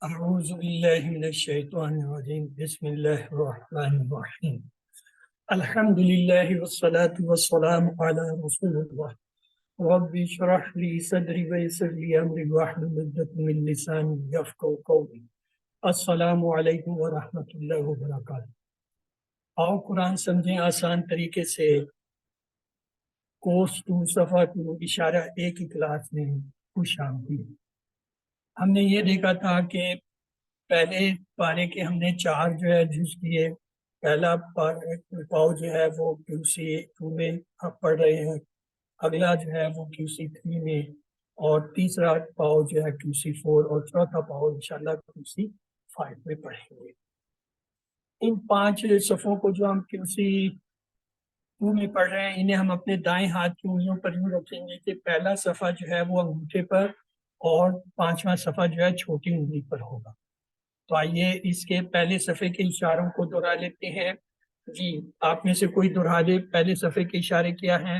أعوذ بالله من الشيطان الرجيم بسم الله الرحمن الرحيم الحمد لله والصلاة والسلام على رسول الله رب اشرح لي صدري ويسر لي أمري واحلل عقدة من لساني يفقهوا قولي السلام علیکم ورحمۃ اللہ وبرکاتہ۔ آؤ قرآن سمجھیں آسان طریقے سے۔ کورس 2 صفحہ 2 اشارہ 1 کی کلاس میں خوش آمدید۔ ہم نے یہ دیکھا تھا کہ پہلے پارے کے ہم نے 4 جو ہے جز کیے۔ پہلا پاؤ جو ہے وہ QC2 میں آپ پڑھ رہے ہیں، اگلا جو ہے وہ QC3 میں، اور تیسرا پاؤ جو ہے QC4، اور چوتھا پاؤ انشاءاللہ QC5 میں پڑھیں گے۔ ان 5 صفحوں کو جو ہم QC2 میں پڑھ رہے ہیں، انہیں ہم اپنے دائیں ہاتھ کی انگلیوں پر یوں رکھیں گے کہ پہلا صفحہ جو ہے وہ انگوٹھے پر اور 5واں صفحہ جو ہے چھوٹی انگلی پر ہوگا۔ تو آئیے اس کے پہلے صفحے کے اشاروں کو دہرا لیتے ہیں۔ جی آپ میں سے کوئی دہرا دے پہلے صفحے کے اشارے کیا ہیں؟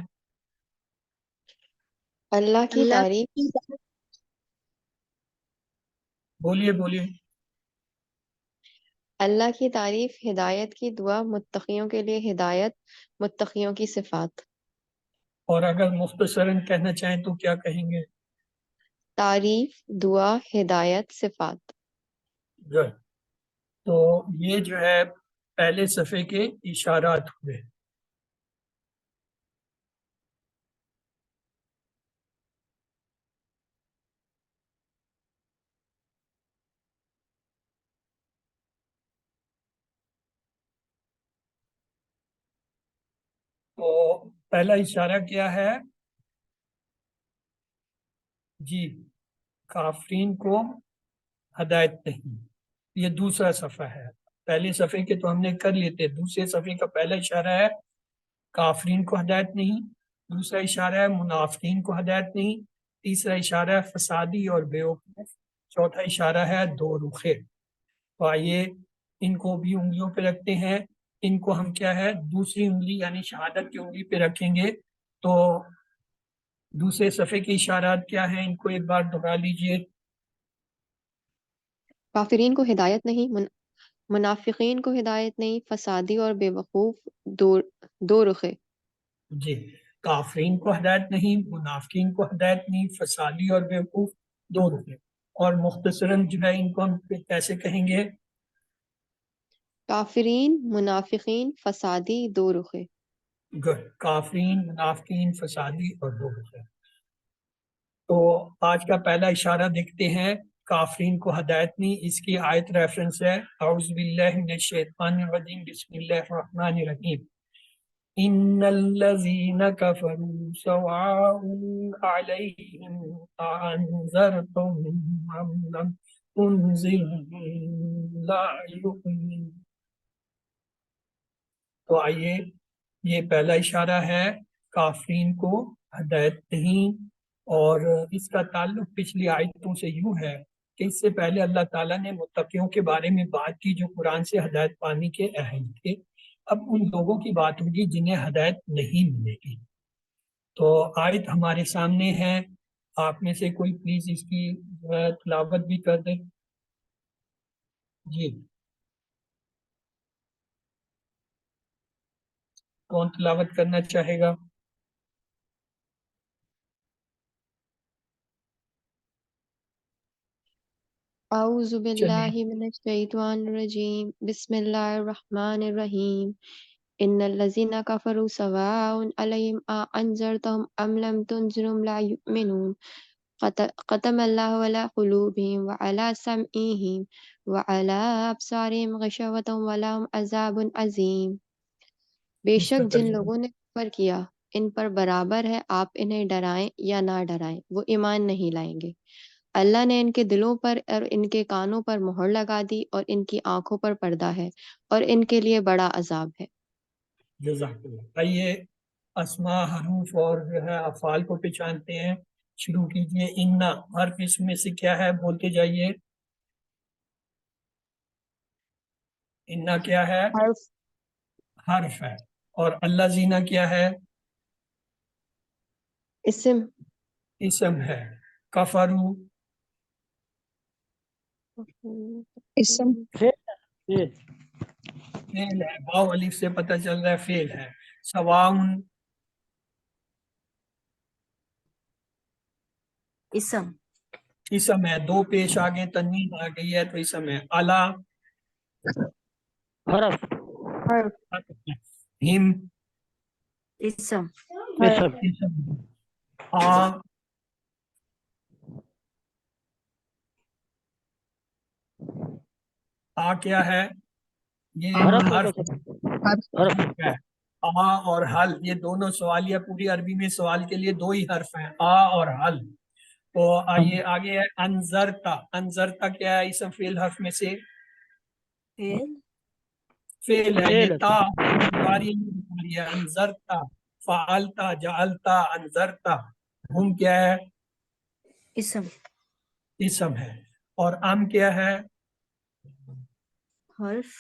اللہ کی تعریف بولیے بولیے۔ اللہ کی تعریف، ہدایت کی دعا، متقیوں کے لیے ہدایت، متقیوں کی صفات۔ اور اگر مختصراً کہنا چاہیں تو کیا کہیں گے؟ تعریف، دعا، ہدایت، صفات۔ گڈ۔ تو یہ جو ہے پہلے صفحے کے اشارات ہوئے۔ تو پہلا اشارہ کیا ہے؟ جی کافرین کو ہدایت نہیں۔ یہ دوسرا صفحہ ہے۔ پہلے صفحے کے تو ہم نے کر لیے تھے، دوسرے صفحے کا پہلا اشارہ ہے کافرین کو ہدایت نہیں، دوسرا اشارہ ہے منافقین کو ہدایت نہیں، تیسرا اشارہ ہے فسادی اور بیوقوف، چوتھا اشارہ ہے دو رخے۔ تو آئیے ان کو بھی انگلیوں پہ رکھتے ہیں۔ ان کو ہم کیا ہے دوسری انگلی یعنی شہادت کی انگلی پہ رکھیں گے۔ تو دوسرے صفحے کے اشارات کیا ہیں، ان کو ایک بار دہرا لیجئے۔ کافرین کو ہدایت نہیں، منافقین کو ہدایت نہیں، فسادی اور بے وقوف، دو رخے۔ جی کافرین کو ہدایت نہیں، منافقین کو ہدایت نہیں، فسادی اور بیوقوف دو رخے۔ اور مختصراً جو ہے ان کو ہم کیسے کہیں گے؟ کافرین، منافقین، فسادی، دو رخے۔ گڈ۔ کافرین، منافقین، فسادی اور دو رخے۔ تو آج کا پہلا اشارہ دیکھتے ہیں، کافرین کو ہدایت نہیں۔ اس کی آیت ریفرنس ہے اعوذ باللہ من الشیطان الرجیم بسم اللہ الرحمن الرحیم ان الذین کفروا سواء علیہم انذرتم ام لم تنذرهم لا یؤمنون۔ تو آئیے یہ پہلا اشارہ ہے کافرین کو ہدایت نہیں، اور اس کا تعلق پچھلی آیتوں سے یوں ہے کہ اس سے پہلے اللہ تعالیٰ نے متقیوں کے بارے میں بات کی جو قرآن سے ہدایت پانے کے اہل تھے۔ اب ان لوگوں کی بات ہوگی جنہیں ہدایت نہیں ملے گی۔ تو آیت ہمارے سامنے ہے، آپ میں سے کوئی پلیز اس کی تلاوت بھی کر دیں۔ جی کون تلاوت کرنا چاہے گا؟ اعوذ چلیے باللہ من الشیطان الرجیم بسم اللہ الرحمن الرحیم ان الذین کفروا سواء علیہم انذرتهم ام لم تنذرهم لا یؤمنون ختم اللہ علی قلوبہم وعلی سمعہم وعلی ابصارہم غشاوۃ ولہم عذاب عظیم۔ بے اس کا شک جن ترجمہ۔ لوگوں نے کفر کیا ان پر برابر ہے آپ انہیں ڈرائیں یا نہ ڈرائیں، وہ ایمان نہیں لائیں گے۔ اللہ نے ان کے دلوں پر اور ان کے کانوں پر مہر لگا دی اور ان کی آنکھوں پر پردہ ہے اور ان کے لیے بڑا عذاب ہے۔ جزاک اللہ۔ آئیے اسماء، حروف اور جو ہے افعال کو پہچانتے ہیں۔ شروع کیجئے۔ انا حرف اس میں سے کیا ہے، بولتے جائیے۔ انا کیا ہے؟ حرف حرف ہے۔ اور اللہ زینہ کیا ہے؟ اسم اسم ہے۔ کفرو اسم فعل فعل ہے، واو الف سے پتہ چل رہا ہے فعل ہے. سواؤن اسم اسم ہے، دو پیش آگے تنوین آ گئی ہے تو اسم ہے. الا حرف حرف ہم اسم اسم اسم آ آ کیا ہے؟ یہ حرف ہوگا حرف سر، حرف ہے. آ اور حل یہ دونوں سوالیہ پوری عربی میں سوال کے لیے دو ہی حرف ہیں، آ اور حل. تو آئیے آگے ہے انذرتا. انذرتا کیا ہے؟ اسم فعل حرف میں سے فعل فعل ہے. یہ فعل تا مضارع میں بتا رہی ہے. انذرتا فعلتا جعلتا انذرتا. ہم کیا ہے؟ اسم اسم ہے. اور ام کیا ہے؟ حرف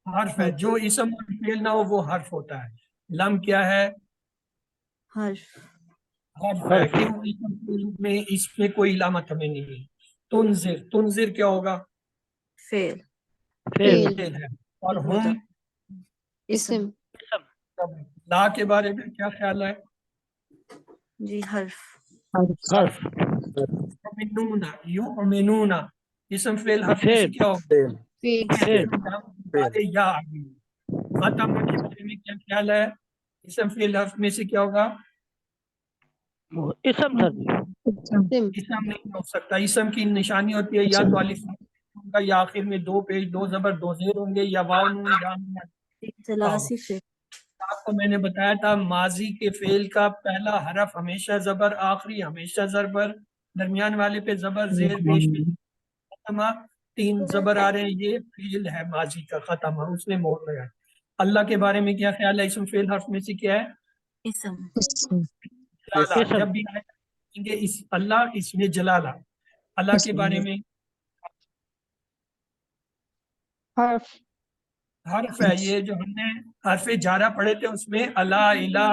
حرف ہے. جو اسم اور فعل نہ ہو وہ حرف ہوتا ہے. لم کیا ہے؟ حرف حرف ہے. کیوں؟ اسم فعل میں اس میں کوئی علامت ہمیں نہیں ہے. تنذر تنذر کیا ہوگا؟ فعل فعل فعل ہے. اور ہوتا ہم اسم لا کے بارے میں کیا خیال ہے؟ جی حرف حرف یؤمنون یؤمنون اسم فعل حرف میں سے فعل کیا ہوگا؟ فعل یا آگے. ختم کے بارے میں کیا خیال ہے؟ اسم فعل حرف میں سے کیا ہوگا؟ اسم سر جی اسم اسم نہیں ہو سکتا. اسم کی نشانی ہوتی ہے یا تو الف ہوگا یا آخر میں دو پیش دو زبر دو زیر ہوں گے یا واو نون یا نون. ثلاثی فعل آپ کو میں نے بتایا تھا ماضی کے فعل کا پہلا حرف ہمیشہ زبر، آخری ہمیشہ زبر، درمیان والے پہ زبر زیر پیش ختمہ. تین زبر آ رہے ہیں، یہ فعل ہے ماضی کا ختمہ، اس نے مہر لگا. اللہ کے بارے میں کیا خیال ہے؟ اسم فعل حرف میں سے کیا ہے؟ اسم جلالہ. اسم. جب بھی آئیں گے اس اللہ اس میں جلالہ. اللہ کے بارے میں حرف حرف ہے. یہ جو ہم نے حرف جارہ پڑھے تھے اس میں اللہ الہ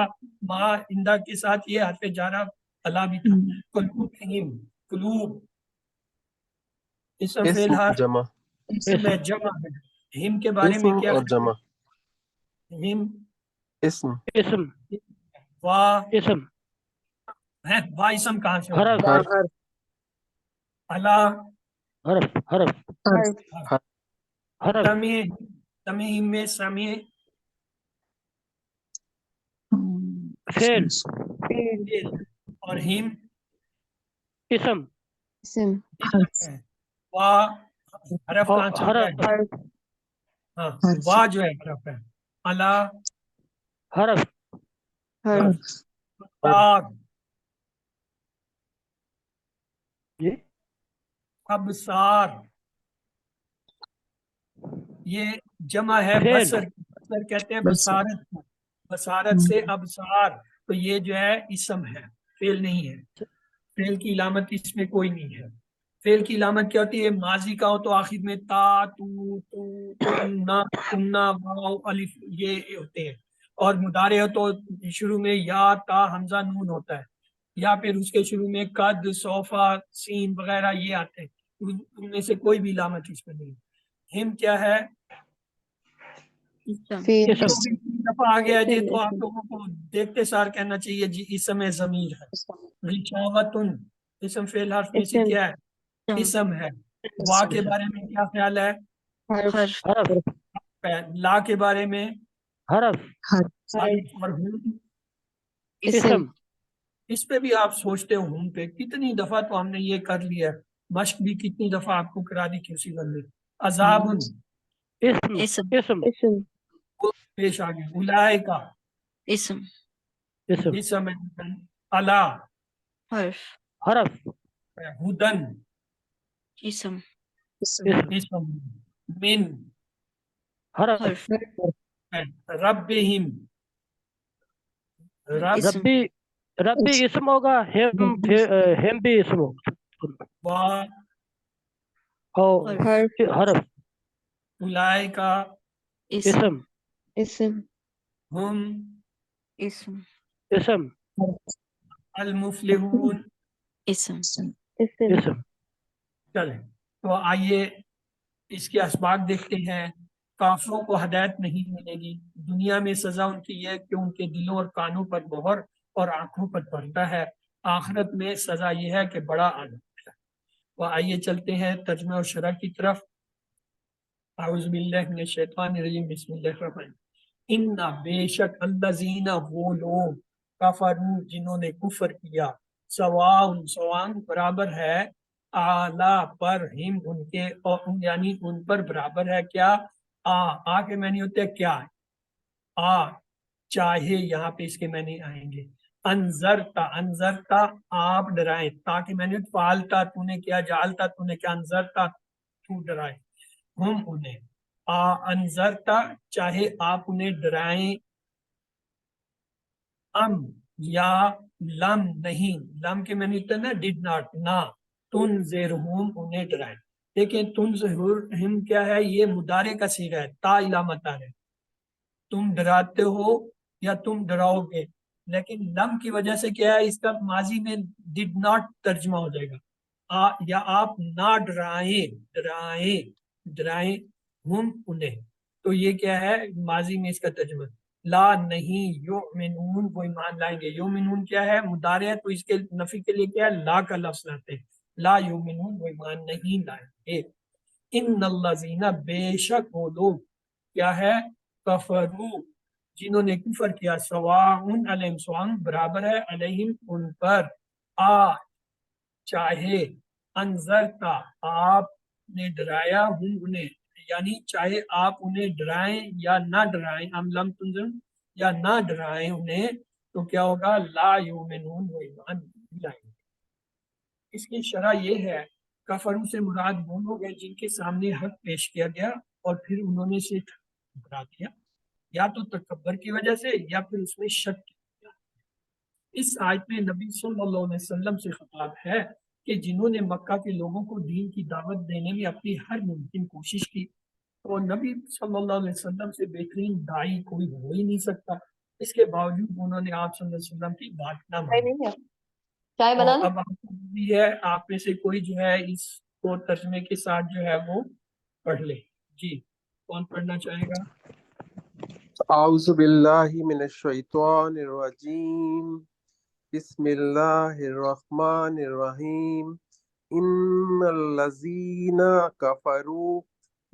ما اندہ کے ساتھ یہ حرف جارہ اللہ بھی تھا. قلوبہم قلوب اسم فعل حرف جمع اسم ہے، جمع ہے. ہم کے بارے میں اسم کیا اور جمع ہم اسم اسم وا اسم ہے. وا اسم کہاں سے ہوگا؟ حرف حرف اللہ حرف حرف حرف حرف سمیع سمیع میں سمیع فعل فعل ہے. اور ہم اسم اسم اسم ہے. وا حرف اور کہاں چل رہا حرف ہے؟ حرف ہاں وا جو ہے حرف ہے. اللہ حرف حرف پاک جی ابصار یہ جمع ہے فعل بصر. بصر کہتے ہیں بصارت کو. بصارت سے ابصار. تو یہ جو ہے اسم ہے، فعل نہیں ہے. فعل کی علامت اس میں کوئی نہیں ہے. فعل کی علامت کیا ہوتی ہے؟ ماضی کا ہو تو آخر میں تا تو تمنا تمنا واو الف یہ ہوتے ہیں. اور مضارع ہو تو شروع میں یا تا حمزہ نون ہوتا ہے، یا پھر اس کے شروع میں قد صوفہ سین وغیرہ یہ آتے ہیں. ان میں سے کوئی بھی علامت اس میں نہیں. ہم کیا ہے؟ اسم فعل اسم تو بھی تین دفعہ آ گیا جی. تو آپ اسم لوگوں کو دیکھتے سار کہنا چاہیے جی اسم ضمیر ہے. رچاوتن اسم فعل حرف میں سے اسم کیا ہے؟ اسم ہے. وا کے بارے میں کیا خیال ہے؟ حرف حرف حرف لا کے بارے میں حرف الف اور ہم. اسم اس پہ بھی آپ سوچتے ہو ہم پہ کتنی دفعہ تو ہم نے یہ کر لیا ہے. مشق بھی کتنی دفعہ آپ کو کرا دی کسی گل میں. عذاب اسم اسم اسم اسم پیش آ گئے. اولئکا اسم اسم اسم ہے. الا حرف حرف ہدن اسم اسم اسم. من حرف حرف ربہم رب اسم ربی ربی اسم ہوگا، ہم بھی اسم ہوگا. و اور حرف حرف اولئکا اسم اسم اسم ہم اسم اسم المفلحون. اسم اسم اسم چلیں تو آئیے اس کے اسباق دیکھتے ہیں۔ کافروں کو ہدایت نہیں ملے گی، دنیا میں سزا ان کی ہے کہ ان کے دلوں اور کانوں پر مہر اور آنکھوں پر پردہ ہے، آخرت میں سزا یہ ہے کہ بڑا عذاب ہے۔ تو آئیے چلتے ہیں ترجمہ اور شرح کی طرف۔ اعوذ باللہ من الشیطان الرجیم، بسم اللہ الرحمن الرحیم۔ ان بے شک الذین وہ لوگ کفروا جنہوں نے کفر کیا، سواء برابر ہے، اعلیٰ پر ہم ان کے، اور یعنی ان پر برابر ہے کیا، آ کے معنی ہوتے ہیں کیا، آ چاہے یہاں پہ اس کے معنی آئیں گے۔ انذرتا آپ ڈرائیں، تاکہ میں نے فعلتا تو نے کیا، جعلتا تو نے کیا، انذرتا تو ڈرائیں، ہم انہیں، انذرتا چاہے آپ انہیں ڈرائیں، یا لم نہیں، لم کے معنی ہوتا ہے نا ڈڈ ناٹ، نہ، تنذرہم انہیں ڈرائیں۔ لیکن تنذرہم کیا ہے، یہ مضارع کا صیغہ ہے، تا علامت ہے، تم ڈراتے ہو یا تم ڈراؤ گے، لیکن لم کی وجہ سے کیا ہے، اس کا ماضی میں ڈڈ ناٹ ترجمہ ہو جائے گا، یا آپ نہ ڈرائیں ہم انہیں، تو یہ کیا ہے ماضی میں اس کا ترجمہ، لا نہیں یؤمنون وہ ایمان لائیں گے۔ یؤمنون کیا ہے، مضارع ہے، تو اس کے نفی کے لیے کیا ہے، لا کا لفظ لاتے ہیں، لا یؤمنون وہ ایمان نہیں لائیں گے۔ ان الذین بے شک وہ لوگ کیا ہے، کفرو جنہوں نے کفر کیا، سواء علیہم سواء برابر ہے، علیہم ان پر، چاہے، انذرتا آپ نے ڈرایا ہوں انہیں، یعنی چاہے آپ انہیں ڈرائیں یا نہ ڈرائیں، ہم لم تنذر یا نہ ڈرائیں انہیں، تو کیا ہوگا، لا یؤمنون وہ ایمان نہیں لائیں گے۔ اس کی شرح یہ ہے، کفروں سے مراد وہ لوگ ہیں جن کے سامنے حق پیش کیا گیا اور پھر انہوں نے اسے ٹھکرا دیا، یا تو تکبر کی وجہ سے یا پھر اس میں شک کیا۔ اس آیت میں نبی صلی اللہ علیہ وسلم سے خطاب ہے کہ جنہوں نے مکہ کے لوگوں کو دین کی دعوت دینے میں اپنی ہر ممکن کوشش کی، اور نبی صلی اللہ علیہ وسلم سے بہترین داعی کوئی ہو ہی نہیں سکتا، اس کے باوجود انہوں نے آپ صلی اللہ علیہ وسلم کی بات نہ مانی۔ چائے بنا اب آپ کو بھی ہے، آپ میں سے کوئی جو ہے اس کو ترجمے کے ساتھ جو ہے وہ پڑھ لے۔ جی کون پڑھنا چاہے گا؟ اعوذ باللہ من الشیطان الرجیم، بسم اللہ الرحمن الرحیم۔ ان الذین کفروا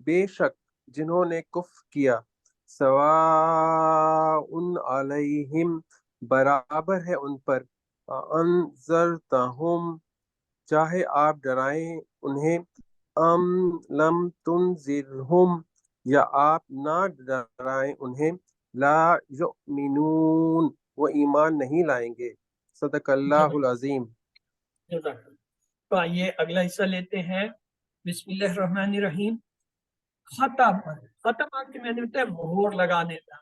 بے شک جنہوں نے کفر کیا، سواء علیہم برابر ہے ان پر، انذرتہم چاہے آپ ڈرائیں انہیں، ام لم تنذرہم یا آپ نہ ڈرائیں انہیں، لا یؤمنون وہ ایمان نہیں لائیں گے۔ صدق اللہ العظیم۔ جزاک اللہ۔ تو آئیے اگلا حصہ لیتے ہیں، بسم اللہ الرحمن الرحیم۔ ختم، ختم کے میں نے ہوتا ہے مہر لگانے کا،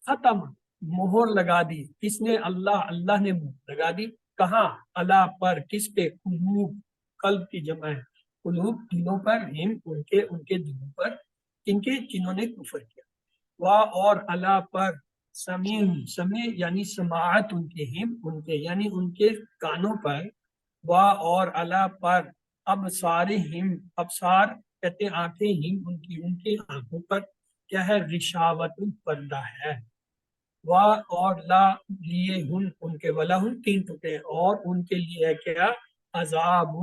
ختم مہر لگا دی، کس نے، اللہ نے مہر لگا دی، کہاں، اللہ پر، کس پہ، قلوب، قلب کی جمع ہے، قلوب دلوں پر، ہم ان کے دلوں پر، ان کے جنہوں نے کفر کیا، اور اللہ پر، سمیع یعنی سماعت ان کے، ہم ان کے یعنی ان کے کانوں پر، اور اللہ پر، ابصارہم ابصار کہتے ہیں آنکھیں، ہم ان کی آنکھوں پر کیا ہے، رشاوت پردہ ہے، اور لا لیے ہن ان کے، ولہم تین ٹکڑے، اور ان کے لیے ہے کیا، عذاب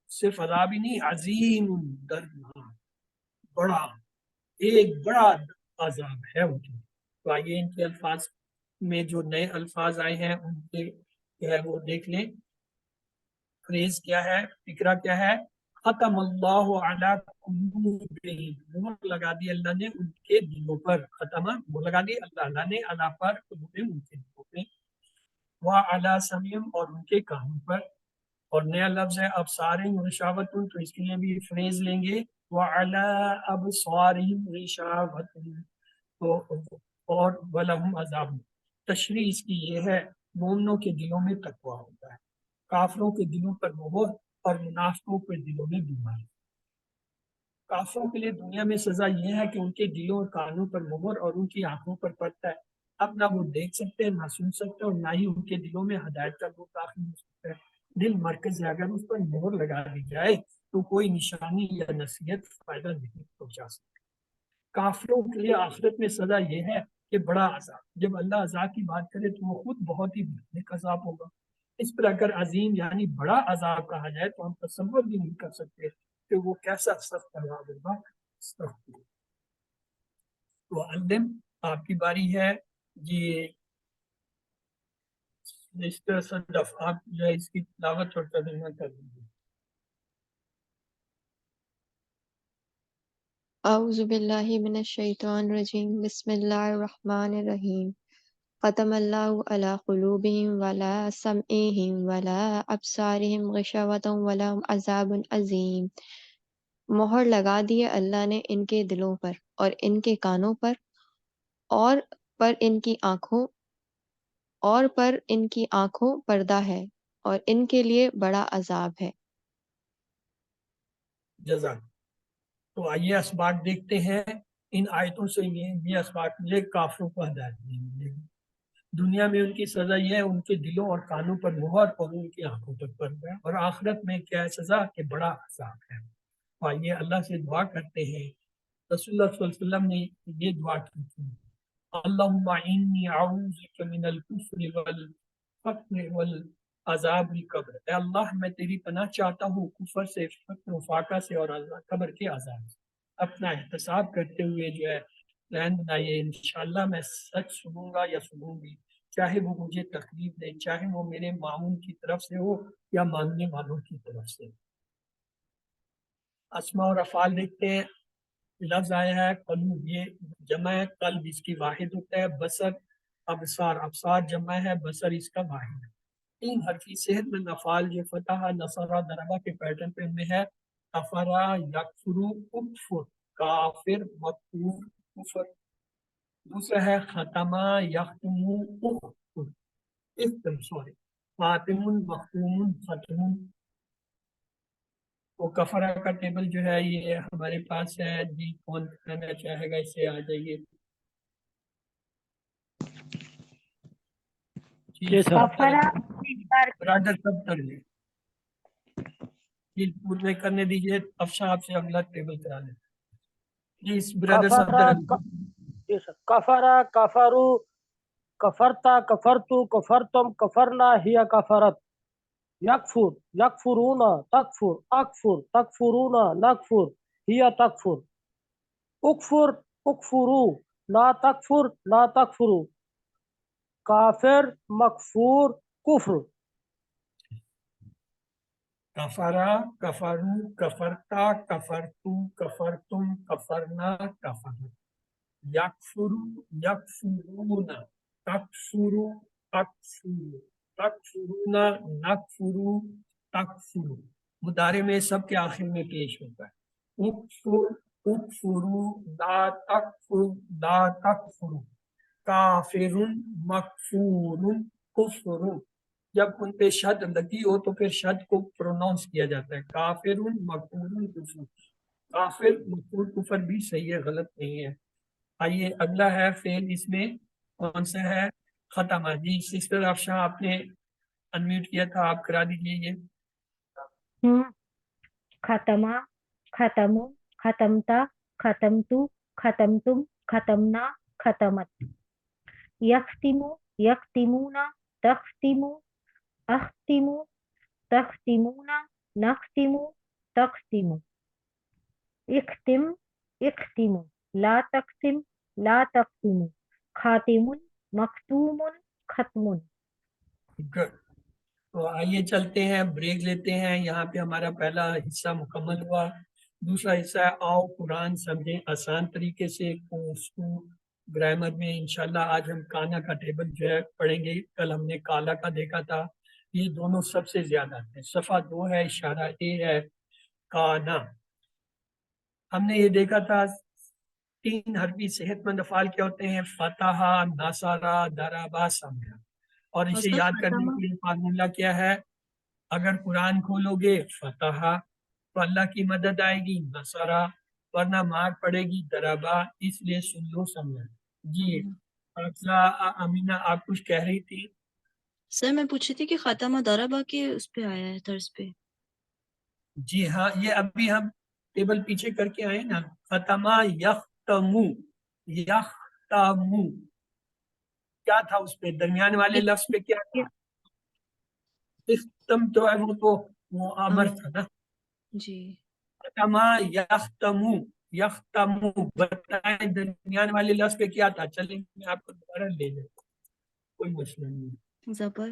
صرف عذاب ہی نہیں، عظیم دردناک، بڑا، ایک بڑا عذاب ہے ان کے۔ تو آئیے ان کے الفاظ میں جو نئے الفاظ آئے ہیں ان کے جو ہے وہ دیکھ لیں۔ فریز کیا ہے، فکرہ کیا ہے، ختم اللہ علی قلوبہم، مہر لگا دی اللہ نے ان کے دلوں پر، ختم مہر لگا دی اللہ نے اللہ پر، قلوبہم ان کے دلوں پہ، وعلی سمعہم اور ان کے کانوں پر، اور نیا لفظ ہے ابصارہم رشاوت، تو اس کے لیے بھی فریز لیں گے، وعلی ابصارہم رشاوت، تو اور ولہم عذاب۔ تشریح اس کی یہ ہے، مومنوں کے دلوں میں تقویٰ ہوتا ہے، کافروں کے دلوں پر مہر اور منافقوں کے دلوں میں بیماری۔ کافروں کے لیے دنیا میں سزا یہ ہے کہ ان کے دلوں اور کانوں پر مہر اور ان کی آنکھوں پر پڑتا ہے، اب نہ وہ دیکھ سکتے ہیں، نہ سن سکتے، اور نہ ہی ان کے دلوں میں ہدایت کا وہ داخل ہو سکتا ہے۔ دل مرکز ہے، اگر اس پر مہر لگا دی جائے تو کوئی نشانی یا نصیحت فائدہ نہیں پہنچا سکتی۔ کافروں کے لیے آخرت میں سزا یہ ہے کہ بڑا عذاب، جب اللہ عذاب کی بات کرے تو وہ خود بہت ہی بھیانک عذاب ہوگا، اس پر اگر عظیم یعنی بڑا عذاب کہا جائے تو ہم تصور بھی نہیں کر سکتے کہ وہ کیسا سخت عذاب ہوگا۔ تو علم آپ کی باری ہے جی، اس طرح صدف آپ جو ہے اس کی تلاوت اور ترجمہ کر دیجیے۔ اعوذ باللہ من الشیطان الرجیم، بسم اللہ الرحمن الرحیم۔ ختم اللہ علی قلوبہم ولا سمعہم ولا ابصارہم غشاوۃ ولہم عذاب عظیم۔ مہر لگا دی ہے اللہ نے ان کے دلوں پر اور ان کے کانوں پر اور پر ان کی آنکھوں پردہ ہے اور ان کے لیے بڑا عذاب ہے۔ جزاک۔ تو آئیے اسباق دیکھتے ہیں۔ ان آیتوں سے یہ اسباق ملے کافروں کو ہدایت نہیں ملے گی۔ دنیا میں ان کی سزا یہ ہے ان کے دلوں اور کانوں پر مہر اور ان کی آنکھوں تک پردہ ہے، اور آخرت میں کیا ہے سزا کہ بڑا عذاب ہے۔ تو آئیے اللہ سے دعا کرتے ہیں۔ رسول اللہ صلی اللہ علیہ وسلم نے یہ دعا کی تھی، اللہم انی اعوذ بک من الکفر والفقر والعذاب القبر۔ اے اللہ میں تیری پناہ چاہتا ہوں کفر سے، فقر و فاقہ سے، اور قبر کے عذاب سے۔ اپنا احتساب کرتے ہوئے جو ہے پلان بنائیے، انشاءاللہ میں سچ سنوں گا یا سنوں گی، چاہے وہ مجھے تکلیف دے، چاہے وہ میرے معاون کی طرف سے ہو یا ماننے والوں کی طرف سے۔ اسماء اور افعال دیکھتے ہیں۔ لفظ آیا ہے قلوب، یہ جمع ہے، قلب اس کی واحد ہوتا ہے، بصر ابصار، ابصار جمع ہے، بصر اس کا واحد ہے۔ تین حرفی صحت مند افعال جو فتح، نصرہ، ضربہ کے پیٹرن پہ میں ہے، کفرا، یکفرو، اکفر، کافر، مکفور، کفر۔ دوسرا ہے ختمہ، یختمو، اختم، سوری، خاتم، مختوم، ختم۔ وہ کفرہ کا ٹیبل جو ہے یہ ہمارے پاس ہے جی، کون کرنا چاہے گا اسے آ جائیے جی سر۔ برادر سب کر لیں جی، پورے کرنے دیجیے، افشاں آپ سے اگلا ٹیبل کرا لیں جی، اس برادر کفرا صدر۔ جی سر، کفرا، کفرو، کفرتا، کفرتو، کفرتم، کفرنا، ہی کفرت۔ یکفر، یکفرون، تکفر، اکفر، تکفرون، نکفر، ہی تکفر۔ اکفر، اکفرو، لا تکفر، لا تکفرو۔ کافر، مکفور، کفر۔ کفرا، کفرو، کفرتا، کفرتو، کفرتم، کفرنا، کفرت۔ یکفرو، یکفرون، تکفرو، تکفرو، تکفرون، نکفرو، تکفرو۔ مضارع میں سب کے آخر میں پیش ہوتا ہے۔ اکفر، اکفرو، لا تکفر، لا تکفرو۔ کافر، مکفور، کفر۔ جب ان پہ شد لگی ہو تو پھر شد کو پروناؤنس کیا جاتا ہے، کافر، مکفور، کفر۔ کافر، مکفور، کفر بھی صحیح ہے، غلط نہیں ہے۔ آئیے اگلا ہے فعل، اس میں کون سا ہے؟ ختمہ۔ جی سسٹر افشاں آپ نے انمیوٹ کیا تھا، آپ کرا دیجیے یہ۔ ختمہ، ختمو، ختمتا، ختمتو، ختمتم، ختمنا، ختمت۔ یختمو، یختمون، تختمو، اختمو، تختمون، نختمو، تختمو۔ اختم، اختمو، لا تقسم، لا تقسمو۔ خاتم، مختوم، ختم۔ گڈ۔ تو آئیے چلتے ہیں، بریک لیتے ہیں، یہاں پہ ہمارا پہلا حصہ مکمل ہوا۔ دوسرا حصہ ہے آؤ قرآن سمجھیں آسان طریقے سے، اردو گرامر میں۔ انشاءاللہ آج ہم کانا کا ٹیبل جو ہے پڑھیں گے، کل ہم نے کالا کا دیکھا تھا، یہ دونوں سب سے زیادہ ہیں۔ صفحہ 2 ہے، اشارہ اے ہے، کانا۔ ہم نے یہ دیکھا تھا 3 حرفی صحت مند افعال کیا ہوتے ہیں؟ فتح، نصرہ، ضربہ، سمجھا۔ اور اسے استاذ یاد کرنے ختمہ، کے لیے فارمولہ کیا ہے؟ اگر قرآن کھولو گے فتح تو اللہ کی مدد آئے گی، نصرہ، ورنہ مار پڑے گی، ضربہ، اس لیے سن لو سمجھا۔ جی حافظہ امینہ آپ کچھ کہہ رہی تھی؟ سر میں پوچھی تھی کہ ختمہ ضربہ کے اس پہ آیا ہے طرز پہ۔ جی ہاں، یہ ابھی ہم ٹیبل پیچھے کر کے آئے نا. ختمہ یختمو، یختمو کیا تھا اس پہ درمیان والے لفظ پہ کیا تھا؟ اختم تو ہے وہ امر تھا نا. جی ختمہ یختمو، یختمو بتائیں درمیان والے لفظ پہ کیا تھا؟ چلیں میں آپ کو دوبارہ لے جاؤں، کوئی مسئلہ نہیں. زبر.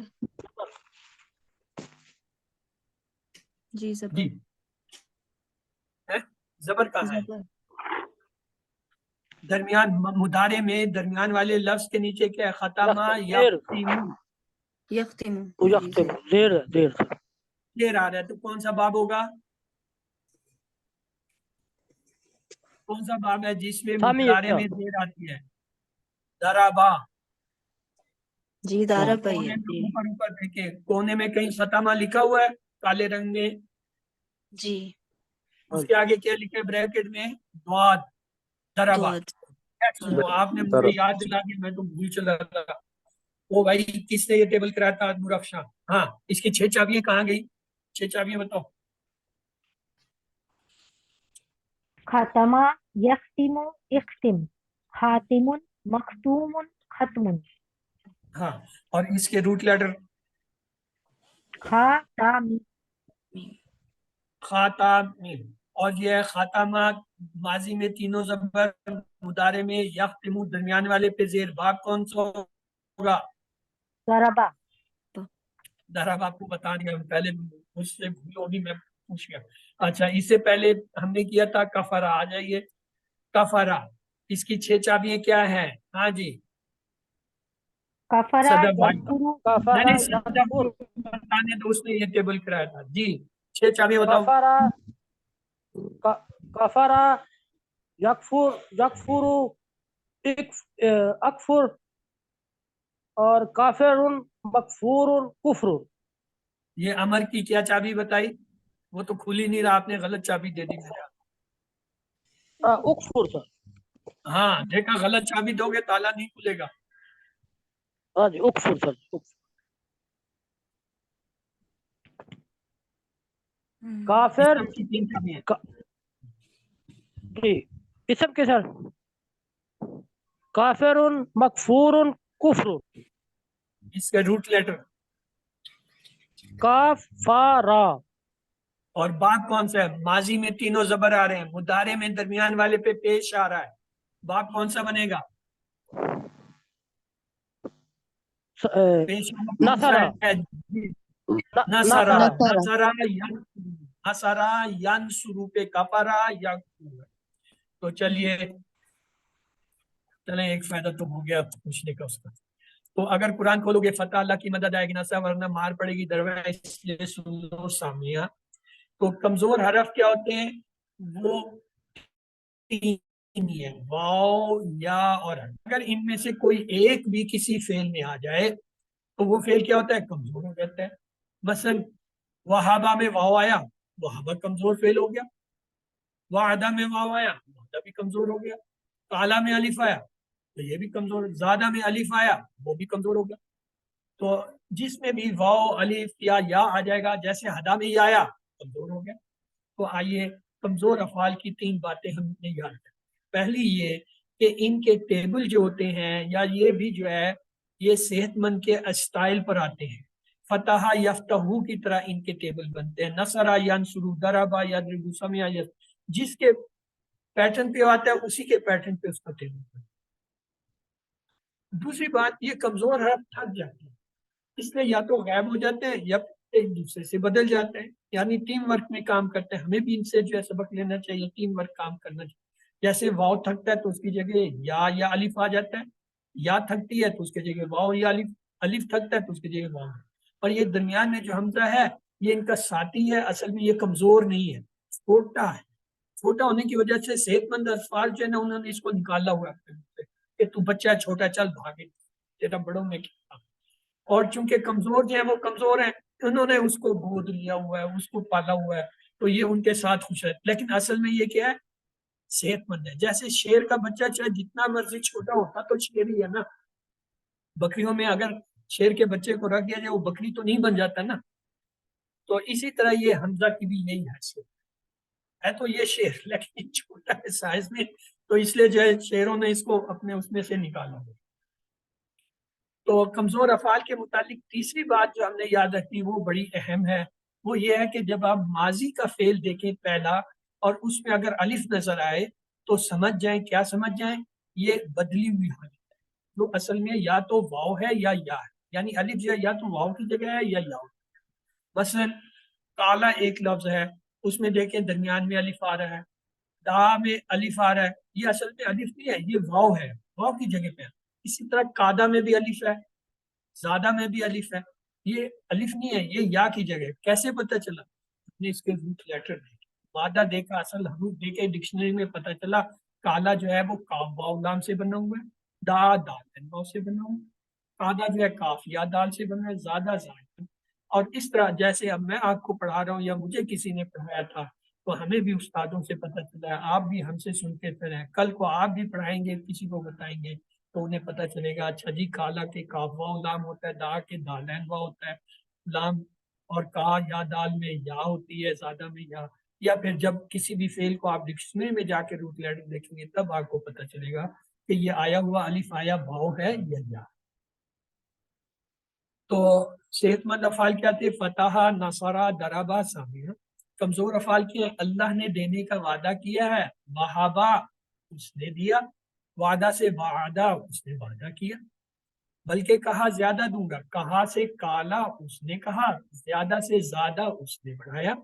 جی زبر. جی زبر کہاں ہے؟ زبر. درمیان مضارع میں درمیان والے لفظ کے نیچے کیا ہے؟ ختمہ زیر یختمو. یختم. یختم زیر زیر سر. زیر آ رہا ہے تو کون سا باب ہوگا؟ کون سا باب ہے جس میں ثانیہ. مضارع میں زیر آتی ہے؟ ضربا. جی دارب بھائی. کونے میں جی اوپر اوپر دیکھیں، کونے میں کہیں ختمہ لکھا ہوا ہے کالے رنگ میں، جی. اس کے آگے کیا لکھا ہے بریکٹ میں؟ ضاد. ضربا. دعد. وہ آپ نے مجھے یاد دلا دیا، میں تو بھول چلا تھا. وہ بھائی کس نے یہ ٹیبل کرایا تھا؟ نور افشاں. ہاں اس کی 6 چابیاں کہاں گئی؟ 6 چابیاں بتاؤ. ختمہ یختم اختم، خاتم مختوم ختم، ہاں اور اس کے روٹ لیٹر؟ خاتم خاتمین. اور یہ خاتمہ ماضی میں تینوں زبر، مضارع میں یختمو، درمیان والے پہ زیر، باب کون سا ہوگا؟ ضربہ. دراب آپ کو بتا دیا پہلے، مجھ سے بھول ہوگی میں پوچھ گیا. اچھا اس سے پہلے ہم نے کیا تھا کفرا. آ جائیے کفرا، اس کی 6 چابیاں کیا ہیں؟ ہاں جی کفرہ صدف بھائی. یکفرو، میں کفر نے صدف کو بتانے تو اس نے یہ ٹیبل کرایا تھا. جی 6 چابیاں بتاؤ. کفر یکفر یکفر اکفر اور کافر مکفور کفر. یہ امر کی کیا چابی بتائی؟ وہ تو کھل ہی نہیں رہا، آپ نے غلط چابی دے دی مجھے. اکفر سر. ہاں دیکھا، غلط چابی دو گے تالا نہیں کھلے گا. ہاں جی اکفر سر. کافر اسم کی 3 چابیاں. جی اسم کے سر کافر مکفور کفر. اس کا روٹ لیٹر کافارا. اور باب کون سا ہے؟ ماضی میں تینوں زبر آ رہے ہیں، مضارع میں درمیان والے پہ پیش آ رہا ہے، باب کون سا بنے گا؟ پیش آنا کون سا نصرہ. ہے؟ نصرہ. نصرہ. نصرہ نصرہ ینصرو پہ کفرہ یکفر. تو چلیں ایک فائدہ تو ہو گیا پوچھنے کا اس کا. تو اگر قرآن کھولو گے فتح اللہ کی مدد آئے گی، نصرہ ورنہ مار پڑے گی دروے. اس لیے سن لو سامعہ. تو کمزور حرف کیا ہوتے ہیں؟ وہ تین ہی ہے، واو یا اور حرف. اگر ان میں سے کوئی ایک بھی کسی فعل میں آ جائے تو وہ فعل کیا ہوتا ہے؟ کمزور ہو جاتا ہے. مثلا وہابہ میں واو آیا، وہابہ کمزور فعل ہو گیا. وعدہ میں واو آیا، وعدہ بھی کمزور ہو گیا. کالا میں الف آیا تو یہ بھی کمزور. زادہ میں الف آیا وہ بھی کمزور ہو گیا. تو جس میں بھی واو الف یا آ جائے گا، جیسے ہدا میں یہ آیا کمزور ہو گیا. تو آئیے کمزور افعال کی 3 باتیں ہم نے یاد رکھیں. پہلی یہ کہ ان کے ٹیبل جو ہوتے ہیں، یا یہ بھی جو ہے یہ صحت مند کے اسٹائل پر آتے ہیں. فتح یفتحو کی طرح ان کے ٹیبل بنتے ہیں. نصرہ ینصرو، ضربہ یضربو، سمع جس کے پیٹرن پہ آتا ہے اسی کے پیٹرن پہ اس کا ٹیبل بنتا ہے. دوسری بات، یہ کمزور حرف تھک جاتے ہیں، اس لیے یا تو غائب ہو جاتے ہیں یا ایک دوسرے سے بدل جاتے ہیں. یعنی ٹیم ورک میں کام کرتے ہیں. ہمیں بھی ان سے جو ہے سبق لینا چاہیے، ٹیم ورک کام کرنا چاہیے. جیسے واو تھکتا ہے تو اس کی جگہ یا الف آ جاتا ہے. یا تھکتی ہے تو اس کی جگہ واو یا الف. الف تھکتا ہے تو اس کی جگہ واو. اور یہ درمیان میں جو حمزہ ہے یہ ان کا ساتھی ہے، اصل میں یہ کمزور نہیں ہے، چھوٹا ہے. چھوٹا ہونے کی وجہ سے صحت مند الفاظ جو ہے نا انہوں نے اس کو نکالا ہوا ہے کہ تو بچہ چھوٹا چل بھاگے، تیرا بڑوں میں کیا. اور چونکہ کمزور جو ہیں وہ کمزور ہیں، انہوں نے اس کو گود لیا ہوا ہے، اس کو پالا ہوا ہے، تو یہ ان کے ساتھ خوش ہے. لیکن اصل میں یہ کیا ہے؟ صحت مند ہے. جیسے شیر کا بچہ چاہے جتنا مرضی چھوٹا ہوتا تو شیر ہی ہے نا. بکریوں میں اگر شیر کے بچے کو رکھ دیا جائے وہ بکری تو نہیں بن جاتا نا. تو اسی طرح یہ حمزہ کی بھی یہی حیثیت ہے تو یہ شعر لیکن چھوٹا ہے سائز میں، تو اس لیے جو ہے شعروں نے اس کو اپنے اس میں سے نکالا ہے۔ تو کمزور افعال کے متعلق تیسری بات جو ہم نے یاد رکھنی وہ بڑی اہم ہے، وہ یہ ہے کہ جب آپ ماضی کا فعل دیکھیں پہلا اور اس میں اگر الف نظر آئے تو سمجھ جائیں، کیا سمجھ جائیں، یہ بدلی ہوئی حالت ہے جو اصل میں یا تو واو ہے یا ہے، یعنی الف جو ہے یا تو واو کی جگہ ہے یا مثلا کالا ایک لفظ ہے، اس میں دیکھیں درمیان میں الف آ رہا ہے، دا میں الف آ رہا ہے، یہ اصل میں الف نہیں ہے، یہ واو ہے، واو کی جگہ پہ ہے۔ اسی طرح کادا میں بھی الف ہے، زادہ میں بھی الف ہے، یہ الف نہیں ہے، یہ یا کی جگہ۔ کیسے پتہ چلا؟ نے اس کے روٹ لیٹر دیکھے، مادہ دیکھا، اصل حروف دیکھے، ڈکشنری میں پتہ چلا کالا جو ہے وہ کاف واو لام سے بنا ہوا ہے، دا دال واو سے بنا ہوا ہے، کادا جو ہے کاف یا دال سے بنا ہے، زادہ زائد۔ اور اس طرح جیسے اب میں آپ کو پڑھا رہا ہوں یا مجھے کسی نے پڑھایا تھا تو ہمیں بھی استادوں سے پتہ چلا ہے، آپ بھی ہم سے سنتے پھر ہیں، کل کو آپ بھی پڑھائیں گے، کسی کو بتائیں گے تو انہیں پتہ چلے گا اچھا جی کالا کے کاف واو لام ہوتا ہے، دا کے دالین واو ہوتا ہے، لام اور کا یا دال میں یا ہوتی ہے، زیادہ میں یا پھر جب کسی بھی فعل کو آپ ڈکشنری میں جا کے روٹ لیٹر دیکھیں گے تب آپ کو پتہ چلے گا کہ یہ آیا ہوا الف آیا واو ہے یا۔ تو صحت مند افعال کیا تھے؟ فتح، نصرہ، دربا، سامعہ۔ کمزور افعال کیا ہے؟ اللہ نے دینے کا وعدہ کیا ہے، وہابا اس نے دیا، وعدہ سے وعدہ اس نے وعدہ کیا، بلکہ کہا زیادہ دوں گا، کہا سے کالا اس نے کہا، زیادہ سے زیادہ اس نے بڑھایا،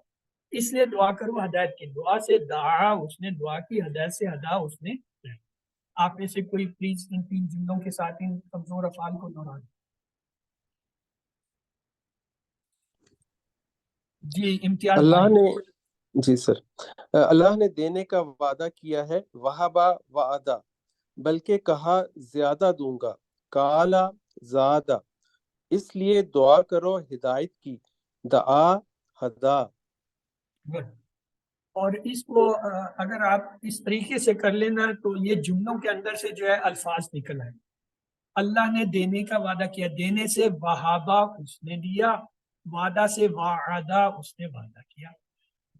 اس لیے دعا کرو ہدایت کی، دعا سے دعا اس نے دعا کی، ہدایت سے ہدا اس نے۔ آپ میں سے کوئی پلیز ان 3 جملوں کے ساتھ ان کمزور افعال کو دہرا دیں۔ جی امتیاز اللہ بھائی۔ نے جی سر اللہ نے دینے کا وعدہ کیا ہے، وہابا وعدہ، بلکہ کہا زیادہ دوں گا، کالا زیادہ، اس لیے دعا کرو ہدایت کی، دعا ہدا۔ Good. اور اس کو اگر آپ اس طریقے سے کر لینا تو یہ جملوں کے اندر سے جو ہے الفاظ نکل آئے۔ اللہ نے دینے کا وعدہ کیا، دینے سے وہابا اس نے دیا، وعدہ سے وعدہ اس نے وعدہ کیا،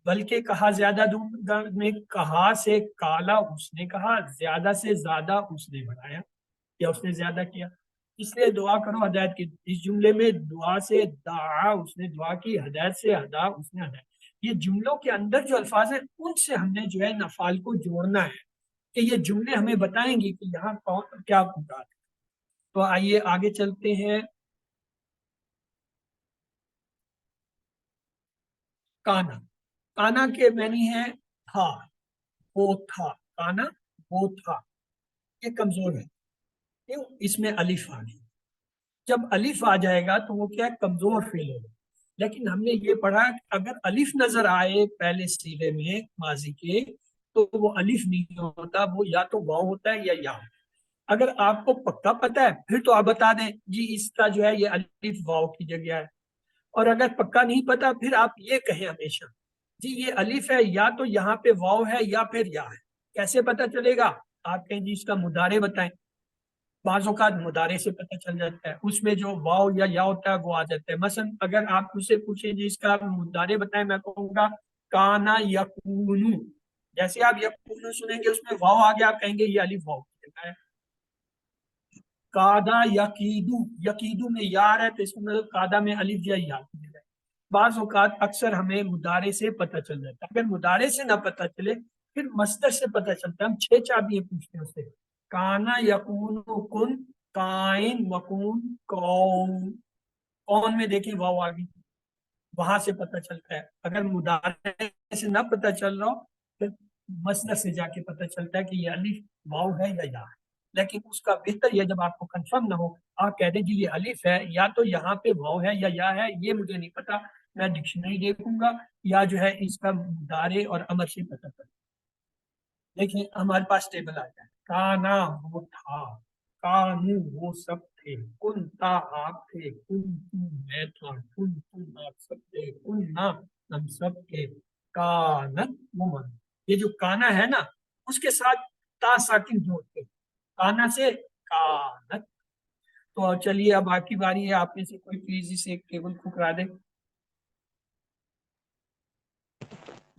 بلکہ کہا زیادہ دوں گا میں کہا سے کالا اس نے کہا، زیادہ سے زیادہ اس نے بڑھایا یا اس نے زیادہ کیا، اس لیے دعا کرو ہدایت کی۔ اس جملے میں دعا سے دعا اس نے دعا کی، ہدایت سے ہدا اس نے ہدایت۔ یہ جملوں کے اندر جو الفاظ ہیں ان سے ہم نے جو ہے نفعال کو جوڑنا ہے کہ یہ جملے ہمیں بتائیں گے کہ یہاں کون کیا مراد ہے۔ تو آئیے آگے چلتے ہیں۔ کانا، کانا کے معنی ہے تھا، وہ تھا، کانا وہ تھا، یہ کمزور ہے، کیوں؟ اس میں الف آ گئی، جب الف آ جائے گا تو وہ کیا ہے؟ کمزور فعل ہوگا۔ لیکن ہم نے یہ پڑھا کہ اگر الف نظر آئے پہلے صیغے میں ماضی کے تو وہ الف نہیں ہوتا، وہ یا تو واو ہوتا ہے یا اگر آپ کو پکا پتہ ہے پھر تو آپ بتا دیں جی اس کا جو ہے یہ الف واو کی جگہ ہے، اور اگر پکا نہیں پتا پھر آپ یہ کہیں ہمیشہ جی یہ الف ہے یا تو یہاں پہ واو ہے یا پھر یا ہے۔ کیسے پتہ چلے گا؟ آپ کہیں جی اس کا مضارع بتائیں، بعض اوقات مضارع سے پتہ چل جاتا ہے، اس میں جو واو یا ہوتا ہے وہ آ جاتا ہے۔ مثلا اگر آپ مجھ سے پوچھیں جی اس کا مضارع بتائیں، میں کہوں گا کانا یکونو، جیسے آپ یکونو سنیں گے اس میں واو آ گیا، آپ کہیں گے یہ الف واو کی جگہ ہے۔ کادا یقیدو، یقیدو میں یا ہے تو اس میں کادا میں الف یا کی جگہ ہے۔ بعض اوقات اکثر ہمیں مضارع سے پتہ چل جاتا ہے، اگر مضارع سے نہ پتہ چلے پھر مصدر سے پتہ چلتا ہے۔ ہم 6 چابیاں پوچھتے ہیں اس سے، کانا یکون کن، کائن، مکون، کون، کون میں دیکھیں واو آ گئی، وہاں سے پتہ چلتا ہے۔ اگر مضارع سے نہ پتہ چل رہا ہو پھر مصدر سے جا کے پتہ چلتا ہے کہ یہ الف واو ہے یا ہے۔ لیکن اس کا بہتر یہ جب آپ کو کنفرم نہ ہو آپ کہہ دیں جی یہ الف ہے یا تو یہاں پہ واو ہے یا ہے، یہ مجھے نہیں پتا، میں ڈکشنری دیکھوں گا یا جو ہے اس کا مضارع اور امر سے پتہ کروں۔ دیکھیں ہمارے پاس ٹیبل آتا ہے، کانا وہ تھا، کانو وہ سب تھے، کن تا آپ تھے، کن میں تھا، کن تم آپ سب تھے، کن نا ہم سب تھے، کانت وہ من۔ یہ جو کانا ہے نا اس کے ساتھ تا ساکن جوڑتے، کانا سے کانت۔ تو چلیے اب آپ کی باری ہے، آپ میں سے کوئی پلیز اس ایک ٹیبل کو کرا دے۔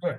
Good.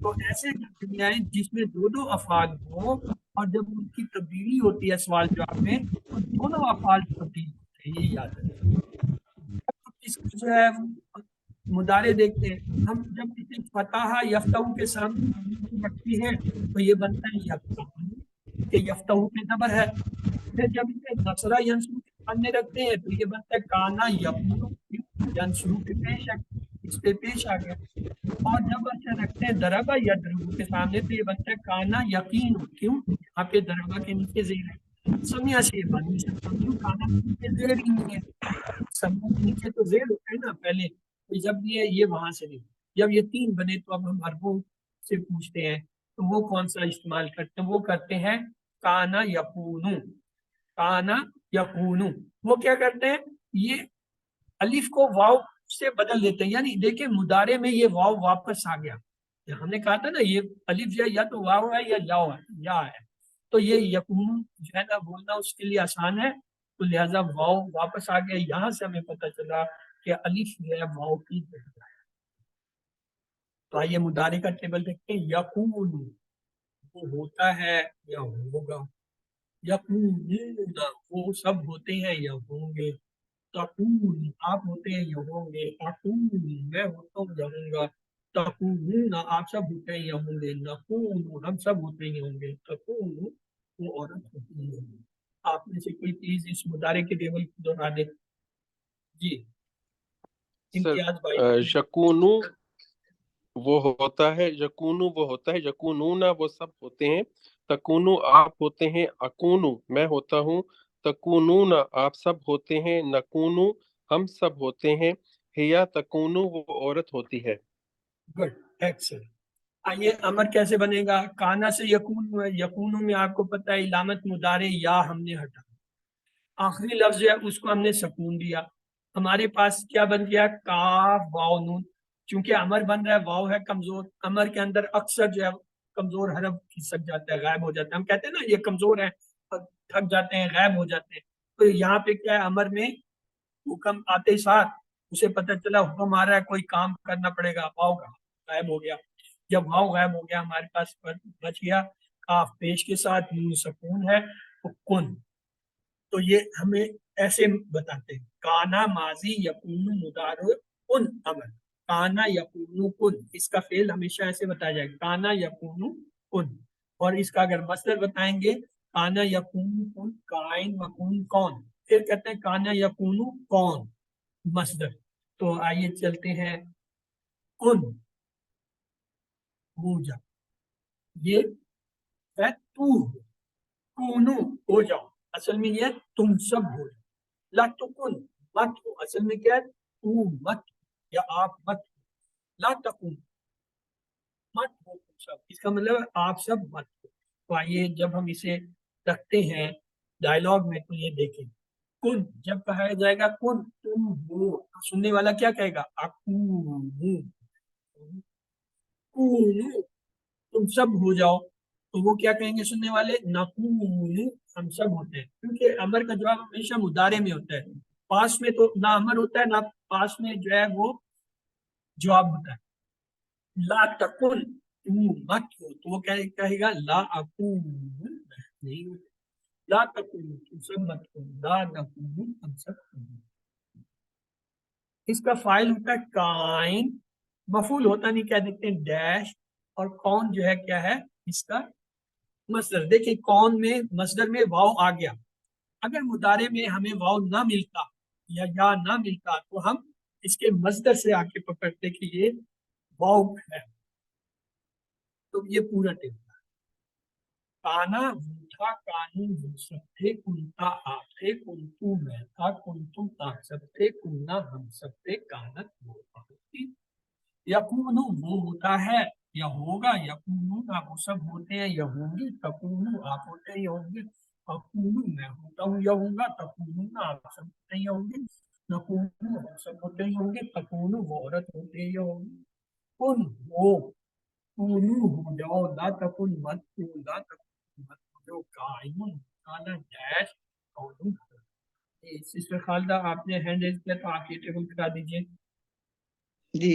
تو ایسے جملے ہیں جس میں دو دو افعال ہوں اور جب ان کی تبدیلی ہوتی ہے سوال جواب میں تو دونوں افعال تبدیل ہوتے ہیں، یہ یاد رکھیں۔ اس کو جو ہے مدارے دیکھتے ہیں ہم، جب اسے فتح یفتح کے سامنے رکھتے ہیں تو یہ بنتا ہے یفتح، کہ یفتح پہ زبر ہے۔ پھر جب اسے نصرہ ینصرو کے سامنے رکھتے ہیں تو یہ بنتا ہے کانا یقولو ینصرو پہ پیش ہے، اس پہ پیش آ گیا۔ اور جب اسے رکھتے ہیں دربا یا دربو کے سامنے تو یہ بنتا ہے کانا یقین، کیوں؟ یہاں پہ دربا کے نیچے زیر ہے، سمیا سے یہ بن نہیں سکتا، کیوں؟ کانا کے نیچے زیر ہی نہیں ہے، سمیا کے نیچے تو زیر ہوتا ہے نا پہلے، تو جب یہ وہاں سے نہیں، جب یہ تین بنے تو اب ہم عربوں سے پوچھتے ہیں تو وہ کون سا استعمال کرتے ہیں؟ وہ کرتے ہیں کانا یقونو، کانا یقونو۔ وہ کیا کرتے ہیں؟ یہ الف کو واو سے بدل دیتے ہیں، یعنی دیکھیں مدارے میں یہ واو واپس آ گیا، ہم نے کہا تھا نا یہ الف یا تو واو ہے یا یاو ہے، یا ہے، تو یہ یقون جو ہے نا بولنا اس کے لیے آسان ہے، تو لہذا واو واپس آ گیا۔ یہاں سے ہمیں پتہ چلا کہ الف جو ہے واو کی جگہ ہے۔ تو آئیے مدارے کا ٹیبل دیکھتے ہیں، یقون وہ ہوتا ہے یا ہوگا، یقونون وہ سب ہوتے ہیں یا ہوں گے، تقول آپ ہوتے ہیں یا ہوں گے، اقول میں ہوتا ہوں یا ہوں گا، تقولون آپ سب ہوتے ہیں یا ہوں گے، نقول ہم سب ہوتے ہیں یا ہوں گے، تقول وہ عورت ہوتی ہے۔ آپ میں سے کوئی چیز اس مدارے کے ٹیبل کو دوہرا دے۔ جی امتیاز بھائی۔ یکونو وہ ہوتا ہے، یکونو وہ ہوتا ہے، یکونون وہ سب ہوتے ہیں، تکونو آپ ہوتے ہیں، اکونو میں ہوتا ہوں، تکونون آپ سب ہوتے ہیں، نکونو ہم سب ہوتے ہیں، ہیا تکونو وہ عورت ہوتی ہے۔ Good, excellent. آئیے امر کیسے بنے گا؟ کانا سے یکون ہوا ہے، یکونوں میں آپ کو پتہ ہے علامت مدارے یا ہم نے ہٹا، آخری لفظ ہے اس کو ہم نے سکون دیا، ہمارے پاس کیا بن گیا؟ کاف واو نون۔ چونکہ امر بن رہا ہے، واو ہے کمزور، امر کے اندر اکثر جو ہے کمزور حرف کھسک جاتا ہے، غائب ہو جاتا ہے، ہم کہتے ہیں نا یہ کمزور ہے، تھک جاتے ہیں، غائب ہو جاتے ہیں، تو یہاں پہ کیا ہے؟ امر میں حکم آتے ساتھ اسے پتہ چلا حکم آ رہا ہے، کوئی کام کرنا پڑے گا، واو کا غائب ہو گیا۔ جب واو غائب ہو گیا ہمارے پاس بچ گیا کاف پیش کے ساتھ نون سکون ہے، تو کن۔ تو یہ ہمیں ایسے بتاتے ہیں، کانا ماضی یکون مضارع کن امر، کانا یکون کن، اس کا فعل ہمیشہ ایسے بتایا جائے گا، کانا یکون کن۔ اور اس کا اگر مصدر بتائیں گے، کانا یکون کن کائن مکون کون، پھر کہتے ہیں کانا یکون کون مصدر۔ تو آئیے چلتے ہیں، کن ہو جا، یہ ہے تو، کونو ہو جاؤ، اصل میں یہ تم سب ہو جاؤ، لا تکن مت ہو، اصل میں کیا ہے؟ تو مت یا آپ مت ہو، لا تکن مت ہو تم سب، اس کا مطلب ہے آپ سب مت ہو۔ تو آئیے جب ہم اسے رکھتے ہیں ڈائلاگ میں تو یہ دیکھیں، کن جب کہا جائے گا کن تم ہو، تو سننے والا کیا کہے گا؟ اکونو، کونو تم سب ہو جاؤ، تو وہ کیا کہیں گے سننے والے؟ نقول ہم سب ہوتے ہیں، کیونکہ امر کا جواب ہمیشہ مضارع میں ہوتا ہے، پاس میں تو نہ امر ہوتا ہے نہ پاس میں جو ہے وہ جواب ہوتا ہے۔ لا تکن تو مت ہو، تو وہ کہے گا لا اکون نہیں ہو، لا تکن تم سب مت ہو، لا نکون ہم سب ہوں۔ اس کا فائل ہوتا ہے کائن، مفعول ہوتا نہیں، کہہ دیتے ہیں ڈیش، اور کون جو ہے کیا ہے اس کا مصدر۔ دیکھیں کون میں مصدر میں واو آ گیا، اگر مضارع میں ہمیں واو نہ ملتا یا نہ ملتا تو ہم اس کے مصدر سے آ کے پکڑتے کہ یہ واو ہے، تو یہ پورا ٹیبل ہے۔ کانا وہ تھا، کانو وہ سب تھے، کنتا آپ تھے، کنتو میں تھا، کنتم آپ سب تھے، کننا ہم سب تھے، کانت وہ تھی۔ یقونو وہ ہوتا ہے یا ہوگا، یقونون آپ وہ سب ہوتے ہیں یا ہوں گے، تکونو آپ ہوتے ہیں یا ہوں گے، اکونو میں ہوتا ہوں یا ہوں گا، تکونون آپ سب ہوتے ہیں یا ہوں گے، نکونو ہم سب ہوتے ہیں یا ہوں گے، تکونو وہ عورت ہوتے ہیں یا ہوں گے۔ کن ہو، کونو ہو جاؤ، لا تکن مت ہو، لا تکن مت ہو جاؤ، قائمون کانا ڈیش کونو۔ سسٹر خالدہ آپ نے ہینڈ ریز کیا تو آپ یہ ٹیبل کرا دیجیے۔ جی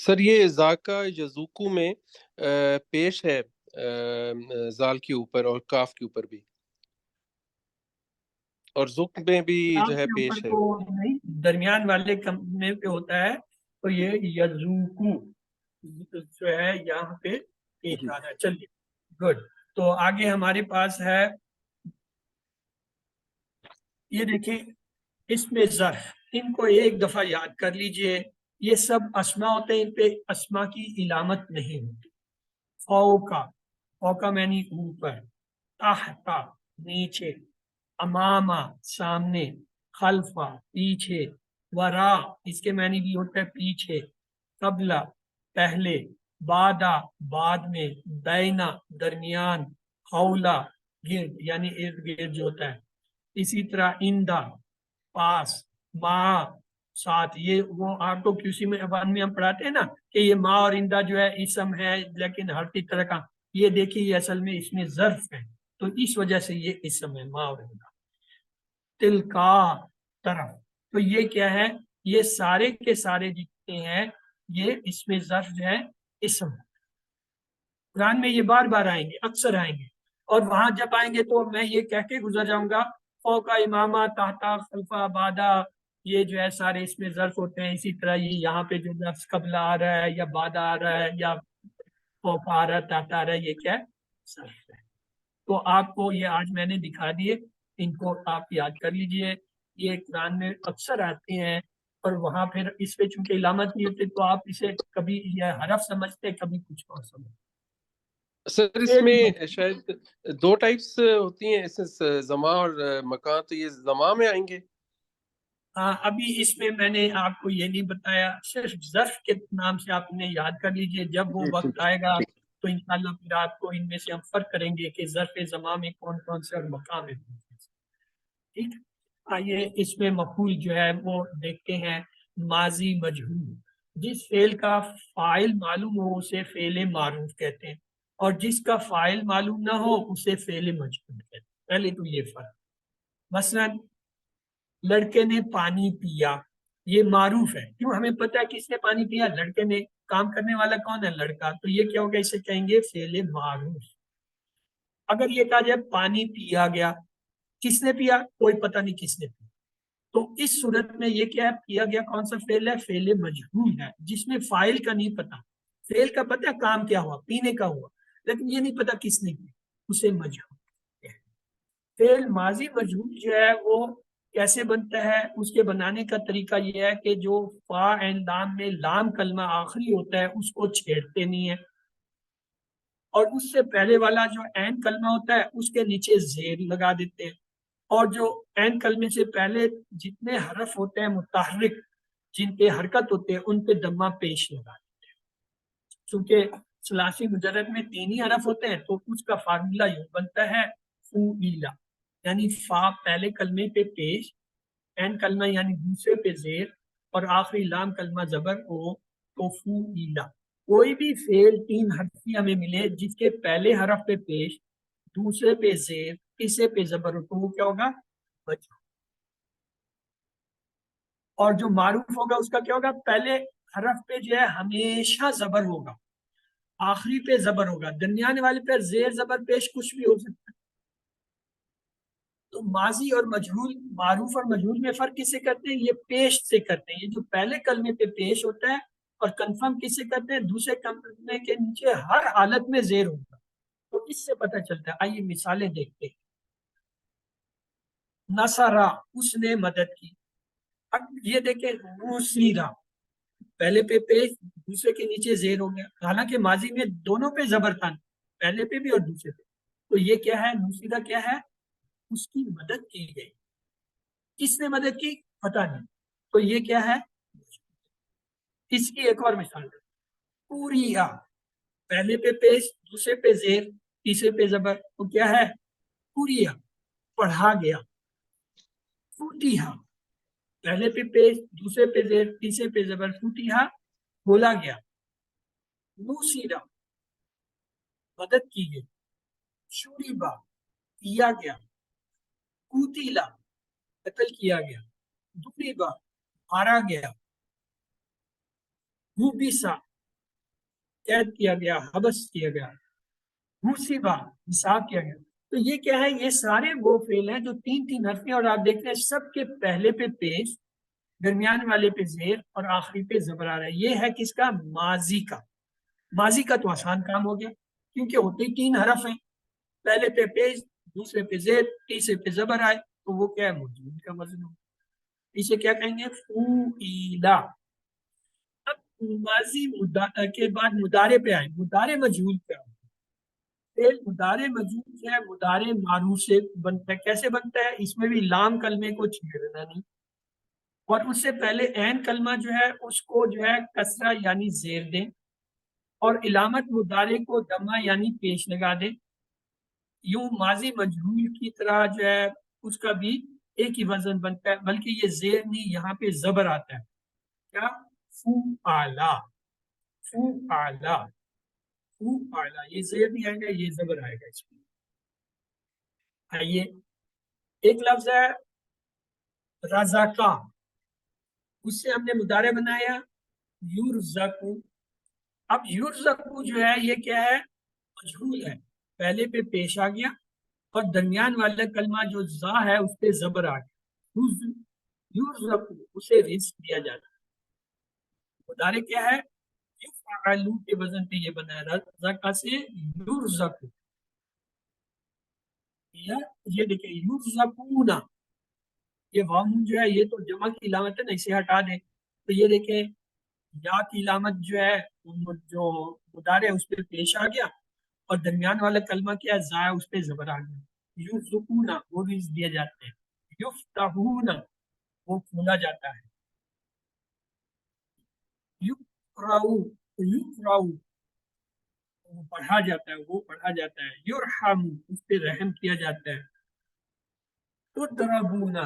سر یہ ذاکا یذوقو میں پیش ہے زال کے اوپر اور کاف کے اوپر بھی، اور ذوق میں بھی جو ہے کے پیش اوپر ہے۔ تو نہیں، درمیان والے کمنے پہ ہوتا ہے، تو یہ یذوقو جو ہے یہاں پہ پیش آ رہا ہے۔ چلیے گڈ، تو آگے ہمارے پاس ہے یہ دیکھیں اس میں ظرف، ان کو ایک دفعہ یاد کر لیجئے، یہ سب اسما ہوتے ہیں، ان پہ اسما کی علامت نہیں ہوتی۔ فوقا، فوقا معنی اوپر، تحتا نیچے، اماما سامنے، خلفا پیچھے، ورا اس کے معنی بھی ہوتا ہے پیچھے، قبلہ پہلے، بادا بعد میں، بینا درمیان، حولا گرد یعنی ارد گرد جو ہوتا ہے، اسی طرح اندا پاس، ما ساتھ۔ یہ وہ آپ کو کسی میں ابان میں ہم پڑھاتے ہیں نا کہ یہ ما اور اندا جو ہے اسم ہے لیکن ہر طرح کا، یہ دیکھیے یہ اصل میں اس میں ظرف ہے، تو اس وجہ سے یہ اسم ہے ما اور اندا۔ تلکا طرف، تو یہ کیا ہے، یہ سارے کے سارے جتنے ہیں یہ اس میں ظرف جو ہے اسم ہے۔ قرآن میں یہ بار بار آئیں گے، اکثر آئیں گے، اور وہاں جب آئیں گے تو میں یہ کہہ کے گزر جاؤں گا فوقا امامہ تحتا خلفا بادا، یہ جو ہے سارے اس میں ظرف ہوتے ہیں۔ اسی طرح یہ یہاں پہ جو لفظ قبلہ آ رہا ہے یا بادا آ رہا ہے یا فوقا آ رہا ہے تحتا آ رہا ہے، یہ کیا ہے، ظرف ہے۔ تو آپ کو یہ آج میں نے دکھا دیے، ان کو آپ یاد کر لیجئے، یہ قرآن میں اکثر آتے ہیں، اور وہاں پھر اس پہ چونکہ علامت نہیں ہوتی تو آپ اسے کبھی یہ حرف سمجھتے کبھی کچھ اور سمجھتے۔ سر اس میں شاید دو ٹائپس ہوتی ہیں، اس زما اور مکان، تو یہ زما میں آئیں گے؟ ہاں، ابھی اس میں نے آپ کو یہ نہیں بتایا، صرف ظرف کے نام سے آپ نے یاد کر لیجئے، جب وہ وقت آئے گا تو انشاءاللہ پھر آپ کو ان میں سے ہم فرق کریں گے کہ ظرف زما میں کون کون سے اور مقام میں کون کون سے۔ ٹھیک، آئیے اس میں مفعول جو ہے وہ دیکھتے ہیں۔ ماضی مجہول، جس فعل کا فاعل معلوم ہو اسے فعل معروف کہتے ہیں، اور جس کا فاعل معلوم نہ ہو اسے فعل مجہول کہتے ہیں۔ پہلے تو یہ فرق، مثلا لڑکے نے پانی پیا، یہ معروف ہے، کیوں، ہمیں پتہ ہے کس نے پانی پیا، لڑکے نے، کام کرنے والا کون ہے، لڑکا، تو یہ کیا ہوگا، اسے کہیں گے فعل معروف۔ اگر یہ کہا جائے پانی پیا گیا، کس نے پیا، کوئی پتہ نہیں کس نے پیا، تو اس صورت میں یہ کیا ہے، پیا گیا کون سا فعل ہے، فعل مجہول ہے، جس میں فاعل کا نہیں پتہ۔ فعل کا پتہ ہے کام کیا ہوا، پینے کا ہوا، لیکن یہ نہیں پتہ کس نے پیا، اسے مجہول کہتے ہیں۔ فعل ماضی مجہول جو ہے وہ کیسے بنتا ہے، اس کے بنانے کا طریقہ یہ ہے کہ جو فا عین لام میں لام کلمہ آخری ہوتا ہے اس کو چھیڑتے نہیں ہے، اور اس سے پہلے والا جو عین کلمہ ہوتا ہے اس کے نیچے زیر لگا دیتے ہیں، اور جو عین کلمے سے پہلے جتنے حرف ہوتے ہیں متحرک، جن پہ حرکت ہوتے ہیں، ان پہ دمہ پیش لگا دیتے ہیں۔ چونکہ ثلاثی مجرد میں 3 ہی حرف ہوتے ہیں تو اس کا فارمولہ یہ بنتا ہے فوئیلا، یعنی فا پہلے کلمے پہ پیش، عین کلمہ یعنی دوسرے پہ زیر، اور آخری لام کلمہ زبر او، تو فوئیلا۔ کوئی بھی فعل 3 حرفی ہمیں ملے جس کے پہلے حرف پہ پیش، دوسرے پہ زیر، تیسرے پہ زبر ہو، تو وہ کیا ہوگا، مجہول۔ اور جو معروف ہوگا اس کا کیا ہوگا، پہلے حرف پہ جو ہے ہمیشہ زبر ہوگا، آخری پہ زبر ہوگا، درمیانے والے پہ زیر زبر پیش کچھ بھی ہو سکتا ہے۔ تو ماضی اور مجہول، معروف اور مجہول میں فرق کس سے کرتے ہیں، یہ پیش سے کرتے ہیں، یہ جو پہلے کلمے پہ پیش ہوتا ہے، اور کنفرم کس سے کرتے ہیں، دوسرے کلمے کے نیچے ہر حالت میں زیر ہوگا، تو اس سے پتہ چلتا ہے۔ آئیے مثالیں دیکھتے ہیں۔ نصرہ، اس نے مدد کی، اب یہ دیکھیں نصیرہ، پہلے پہ پیش، دوسرے کے نیچے زیر ہو گیا، حالانکہ ماضی میں دونوں پہ زبر تھا، پہلے پہ بھی اور دوسرے پہ، تو یہ کیا ہے، نصیرہ کیا ہے، اس کی مدد کی گئی، کس نے مدد کی پتہ نہیں، تو یہ کیا ہے، اس کی ایک اور مثال ہے، پوریا، پہلے پہ پیش، دوسرے پہ زیر، تیسرے پہ زبر، تو کیا ہے، پوریا، پڑھا گیا۔ فوتیہا، پہلے پہ پیش، دوسرے پہ زیر، تیسرے پہ زبر، فوتیہا، بولا گیا۔ نوسیرا، مدد کی گئی۔ شوریبا، پیا گیا۔ کوتیلا، قتل کیا گیا۔ دوریبا، مارا گیا۔ ہوبیسا، قید کیا گیا، حبس کیا گیا، حسبا حساب کیا گیا. تو یہ کیا ہے؟ یہ سارے وہ فعل ہیں جو تین تین حرف ہیں، اور آپ دیکھ رہے ہیں سب کے پہلے پہ پیش، درمیان والے پہ زیر اور آخری پہ زبر آ رہا ہے. یہ ہے کس کا؟ ماضی کا. ماضی کا تو آسان کام ہو گیا کیونکہ ہوتے ہی تین حرف ہیں، پہلے پہ پیش، دوسرے پہ زیر، تیسرے پہ زبر آئے تو وہ کیا ہے؟ موجود کا وزن ہو. اسے کیا کہیں گے؟ فعیلا. اب ماضی کے بعد مضارع پہ آئے. مضارع مجہول پہ آئے. فعل مضارع مجہول جو ہے مضارع معروف سے بنتا ہے. کیسے بنتا ہے؟ اس میں بھی لام کلمے کو چھیڑنا نہیں، اور اس سے پہلے عین کلمہ جو ہے اس کو جو ہے کسرہ یعنی زیر دیں، اور علامت مضارع کو دمہ یعنی پیش لگا دیں. یوں ماضی مجہول کی طرح جو ہے اس کا بھی ایک ہی وزن بنتا ہے، بلکہ یہ زیر نہیں، یہاں پہ زبر آتا ہے. کیا؟ فعلا. فعلا. فعلا. یہ زیر نہیں آئے گا، یہ زبر آئے گا اس میں. آئیے ایک لفظ ہے رزقا، اس سے ہم نے مضارع بنایا یرزقو. اب یرزقو جو ہے یہ کیا ہے؟ مجہول ہے، پہلے پہ پیش آ گیا اور درمیان والا کلمہ جو زا ہے اس پہ زبر آ گیا. یرزقو، اسے رزق دیا جاتا ہے. مضارع کیا ہے؟ یفعلو کے وزن پہ یہ بنا ہے، رزقا سے یرزقو. یہ دیکھیں یرزقونا، یہ واؤن جو ہے یہ تو جمع کی علامت ہے نا، اسے ہٹا دیں تو یہ دیکھیں یا کی علامت جو ہے جو مضارع ہے اس پہ پیش آ گیا، اور درمیان والا کلمہ کیا ہے؟ زا، اس پہ زبر آ گیا. یرزقونا، وہ رزق دیے جاتے ہیں. یفتحونا، وہ کھولا جاتا ہے. یقرؤ، یقرؤ، وہ پڑھا جاتا ہے، وہ پڑھا جاتا ہے. یرحم، اس پہ رحم کیا جاتا ہے. تضربونا،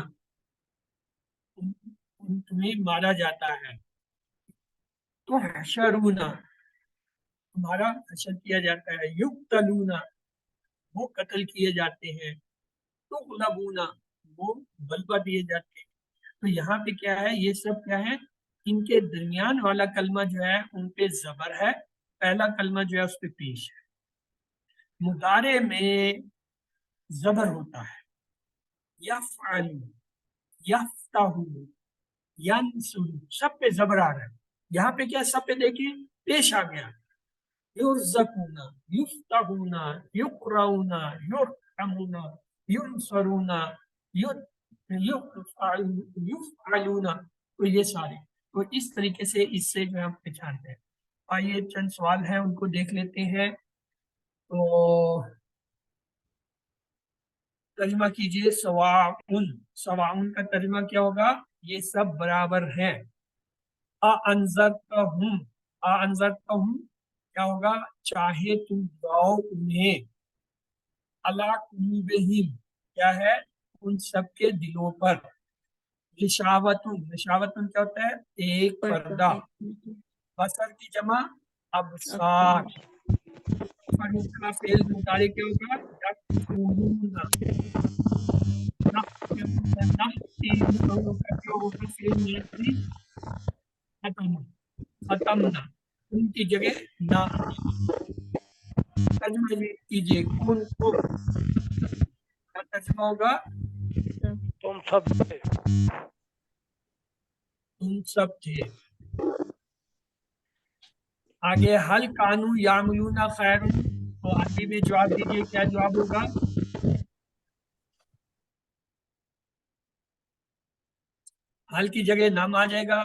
تمہیں مارا جاتا ہے. تحشرونا، تمہارا حشر کیا جاتا ہے. یقتلونا، وہ قتل کیے جاتے ہیں. تغلبونا، وہ غلبہ دیے جاتے ہیں. تو یہاں پہ کیا ہے؟ یہ سب کیا ہے؟ ان کے درمیان والا کلمہ جو ہے ان پہ زبر ہے، پہلا کلمہ جو ہے اس پہ پیش ہے. مضارع میں زبر ہوتا ہے. یفعل، یفتح، ینصر، سب پہ زبر آ رہا ہے. یہاں پہ کیا؟ سب پہ دیکھیں پیش آ گیا. یرزقونا، یفتحونا، یقرؤنا، یرحمونا، ینصرونا، یفعلونا. تو یہ سارے تو اس طریقے سے اس سے جو ہم پہچانتے ہیں. آئیے چند سوال ہیں ان کو دیکھ لیتے ہیں. تو ترجمہ کیجئے سواءن. سواءن کا ترجمہ کیا ہوگا؟ یہ سب برابر ہیں. اَأَنذَرْتَهُمْ، اَأَنذَرْتَهُمْ کیا ہوگا؟ چاہے تم جاؤ انہیں. عَلَىٰ قُلُوبِهِمْ کیا ہے؟ ان سب کے دلوں پر. غشاوتن، غشاوتن کیا ہوتا ہے؟ ایک پردہ. بصر کی جمع ابصار. فروخ کا فعل مضارع کیا ہوگا؟ یکفرون. ختمنا، ان کی جگہ نہ. ترجمہ کیجیے کن کو، ترجمہ ہوگا تم سب تھے. تم سب تھے. آگے حل کانو یعملون خیر، تو عربی میں جواب دیجیے، کیا جواب ہوگا؟ حل کی جگہ نام آ جائے گا،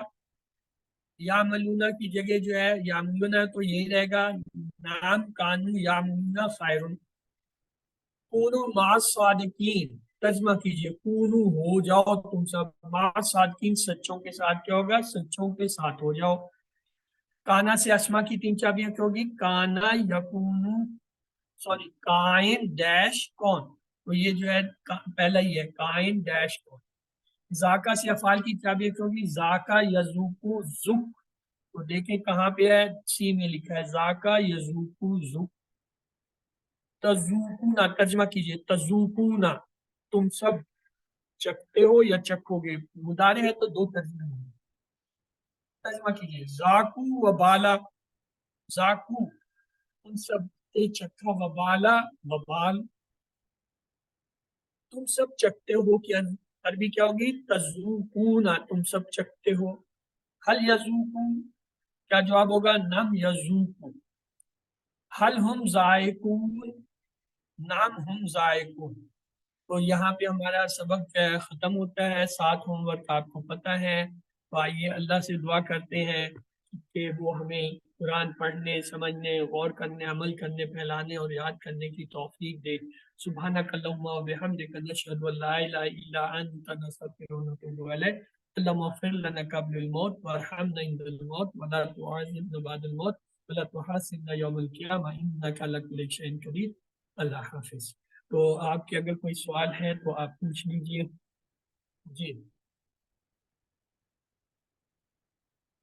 یعملون کی جگہ جو ہے یعملون تو یہی رہے گا نام. کانو یعملون خیر. کونو مع الصادقین، ترجمہ کیجیے کونو ہو جاؤ تم سب، مع الصادقین سچوں کے ساتھ. کیا ہوگا؟ سچوں کے ساتھ ہو جاؤ. کانا سے اسما کی تین چابیاں کیا ہوگی؟ کانا یکونو، سوری کائن ڈیش کون، تو یہ جو ہے پہلا ہی ہے کائن ڈیش کون. ذاکا سے افعال کی چابیاں کیا ہوگی؟ ذاکا یذوقو ذک، تو دیکھیں کہاں پہ ہے؟ سی میں لکھا ہے ذاکا یذوقو ذک. تذوقونا، ترجمہ کیجئے تذوقونا، تم سب چکھتے ہو یا چکھو گے. مضارع ہے تو دو ترجمے ہوں گے. ترجمہ کیجئے ذاقو و بالا، ذاکو ان سب نے چکھا، وبالا وبال، تم سب چکھتے ہو کیا، عربی کیا ہوگی تذوقون، تم سب چکھتے ہو، حل یذوقون کیا جواب ہوگا نم یذوقون، حل ہم ذائقون نام ہم ذائقون۔ تو یہاں پہ ہمارا سبق ختم ہوتا ہے، 7 ہوم ورک آپ کو پتہ ہے، تو آئیے اللہ سے دعا کرتے ہیں کہ وہ ہمیں قرآن پڑھنے، سمجھنے، غور کرنے، عمل کرنے، پھیلانے اور یاد کرنے کی توفیق دے۔ سبحانک اللہم و بحمدک نشہد ان لا الہ الا انت نستغفرک و نتوب الیک۔ اللہم اغفر لنا قبل الموت وارحمنا عند الموت ولا تعذبنا بعد الموت ولا تحاسبنا یوم القیامہ انک علی کل شیء قدیر۔ اللہ حافظ۔ تو آپ کے اگر کوئی سوال ہے تو آپ پوچھ لیجئے۔ جی